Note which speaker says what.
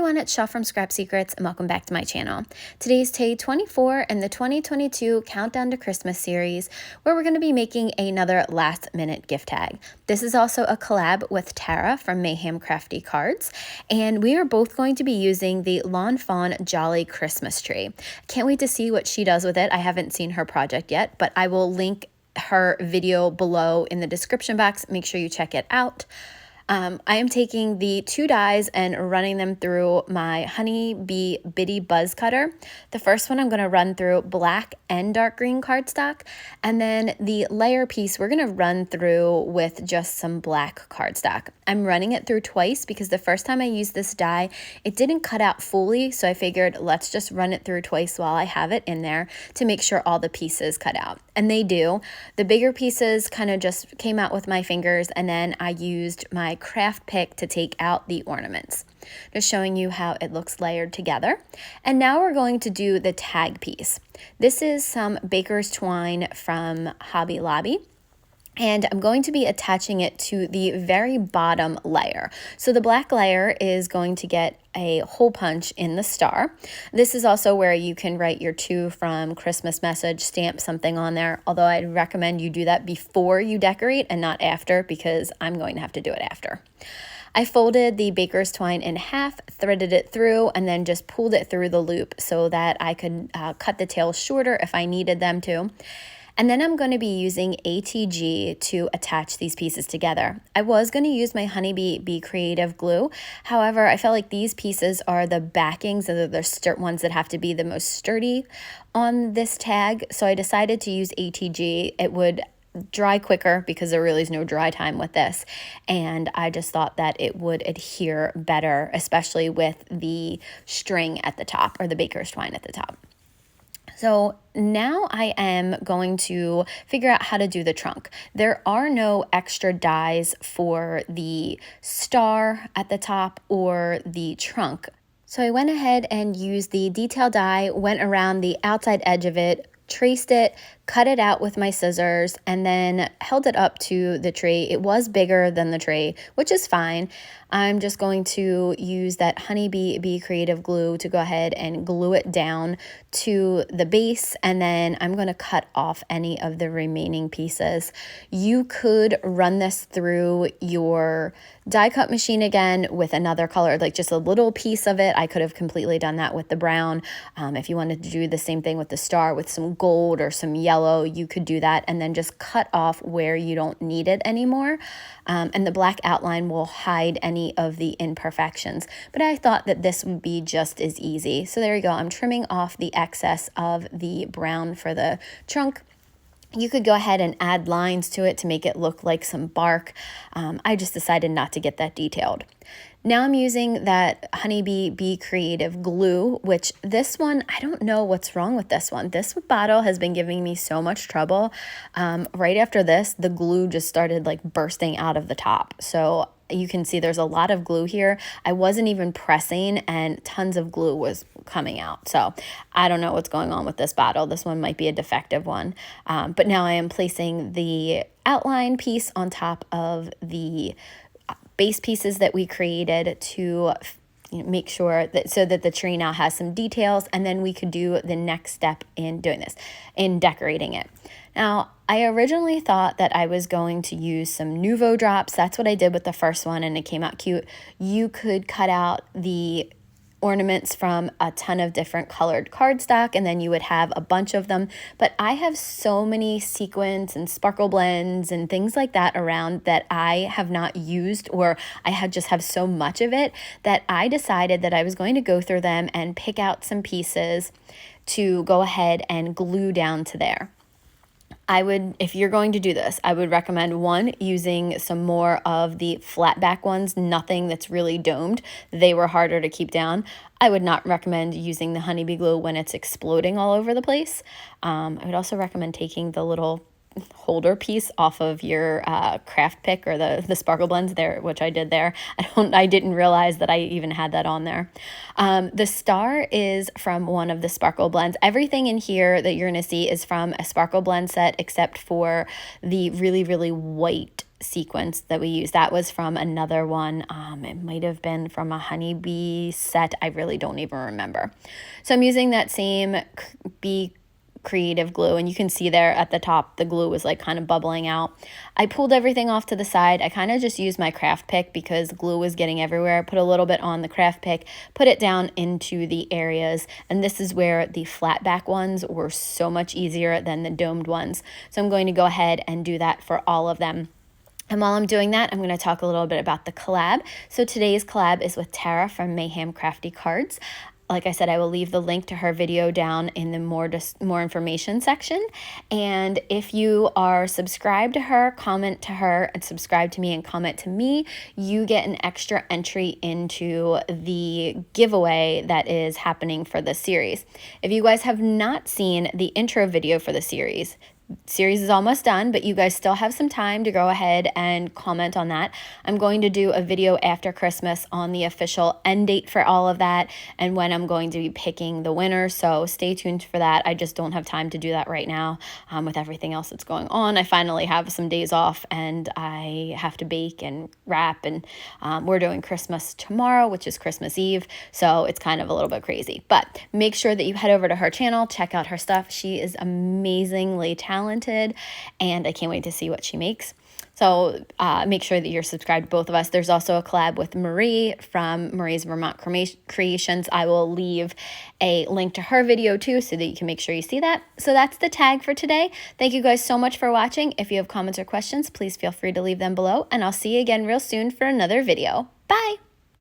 Speaker 1: everyone, it's Shaw from Scrap Secrets and welcome back to my channel. Today's day 24 in the 2022 Countdown to Christmas series, where we're going to be making another last minute gift tag. This is also a collab with Terra from Mayhem Crafty Cards, and we are both going to be using the Fawn Jolly Christmas tree. Can't wait to see what she does with it. I haven't seen her project yet, but I will link her video below in the description box. Make sure you check it out. I am taking the two dies and running them through my Honey Bee Bitty Buzz Cutter. The first one I'm going to run through black and dark green cardstock, and then the layer piece we're going to run through with just some black cardstock. I'm running it through twice because the first time I used this die, it didn't cut out fully, so I figured let's just run it through twice while I have it in there to make sure all the pieces cut out. And they do. The bigger pieces kind of just came out with my fingers, and then I used my craft pick to take out the ornaments. Just showing you how it looks layered together. And now we're going to do the tag piece. This is some baker's twine from Hobby Lobby, and I'm going to be attaching it to the very bottom layer. So the black layer is going to get a hole punch in the star. This is also where you can write your "to" from Christmas message, stamp something on there, although I'd recommend you do that before you decorate and not after, because I'm going to have to do it after. I folded the baker's twine in half, threaded it through, and then just pulled it through the loop so that I could cut the tails shorter if I needed them to. And then I'm going to be using ATG to attach these pieces together. I was going to use my Honeybee Bee Creative glue. However, I felt like these pieces are the backings, or the ones that have to be the most sturdy on this tag. So I decided to use ATG. It would dry quicker because there really is no dry time with this. And I just thought that it would adhere better, especially with the string at the top, or the baker's twine at the top. So now I am going to figure out how to do the trunk. There are no extra dies for the star at the top or the trunk. So I went ahead and used the detail die, went around the outside edge of it, traced it, cut it out with my scissors, and then held it up to the tree. It was bigger than the tree, which is fine. I'm just going to use that Honeybee Bee Creative glue to go ahead and glue it down to the base, and then I'm going to cut off any of the remaining pieces. You could run this through your die cut machine again with another color, like just a little piece of it. I could have completely done that with the brown. If you wanted to do the same thing with the star with some gold or some yellow, you could do that, and then just cut off where you don't need it anymore. And the black outline will hide any of the imperfections. But I thought that this would be just as easy. So there you go. I'm trimming off the excess of the brown for the trunk. You could go ahead and add lines to it to make it look like some bark. I just decided not to get that detailed. Now I'm using that Honeybee Bee Creative glue, which this one, I don't know what's wrong with this one. This bottle has been giving me so much trouble. Right after this, the glue just started like bursting out of the top. So you can see there's a lot of glue here. I wasn't even pressing and tons of glue was coming out. So I don't know what's going on with this bottle. This one might be a defective one. But now I am placing the outline piece on top of the base pieces that we created to make sure that so that the tree now has some details, and then we could do the next step in doing this, in decorating it. Now, I originally thought that I was going to use some Nuvo drops. That's what I did with the first one, and it came out cute. You could cut out the ornaments from a ton of different colored cardstock, and then you would have a bunch of them. But I have so many sequins and sparkle blends and things like that around that I have not used, or I just have so much of it that I decided that I was going to go through them and pick out some pieces to go ahead and glue down to there. If you're going to do this, I would recommend one, using some more of the flat back ones, nothing that's really domed. They were harder to keep down. I would not recommend using the Honeybee glue when it's exploding all over the place. I would also recommend taking the little holder piece off of your craft pick or the sparkle blends there, which I did there. I didn't realize that I even had that on there. The star is from one of the sparkle blends. Everything in here that you're going to see is from a sparkle blend set, except for the really, really white sequence that we use. That was from another one. It might have been from a honeybee set. I really don't even remember. So I'm using that same bee creative glue, and you can see there at the top the glue was like kind of bubbling out. I pulled everything off to the side. I kind of just used my craft pick because glue was getting everywhere. I put a little bit on the craft pick, put it down into the areas, and this is where the flat back ones were so much easier than the domed ones. So I'm going to go ahead and do that for all of them. And while I'm doing that, I'm going to talk a little bit about the collab. So today's collab is with Terra from Mayhem Crafty Cards. Like I said, I will leave the link to her video down in the more information section. And if you are subscribed to her, comment to her, and subscribe to me and comment to me, you get an extra entry into the giveaway that is happening for the series. If you guys have not seen the intro video for the series is almost done, but you guys still have some time to go ahead and comment on that. I'm going to do a video after Christmas on the official end date for all of that and when I'm going to be picking the winner, so stay tuned for that. I just don't have time to do that right now with everything else that's going on. I finally have some days off and I have to bake and wrap, and we're doing Christmas tomorrow, which is Christmas Eve, so it's kind of a little bit crazy. But make sure that you head over to her channel, check out her stuff. She is amazingly talented, and I can't wait to see what she makes. So make sure that you're subscribed to both of us. There's also a collab with Marie from Marie's Vermont Creations. I will leave a link to her video too so that you can make sure you see that. So that's the tag for today. Thank you guys so much for watching. If you have comments or questions, please feel free to leave them below, and I'll see you again real soon for another video. Bye!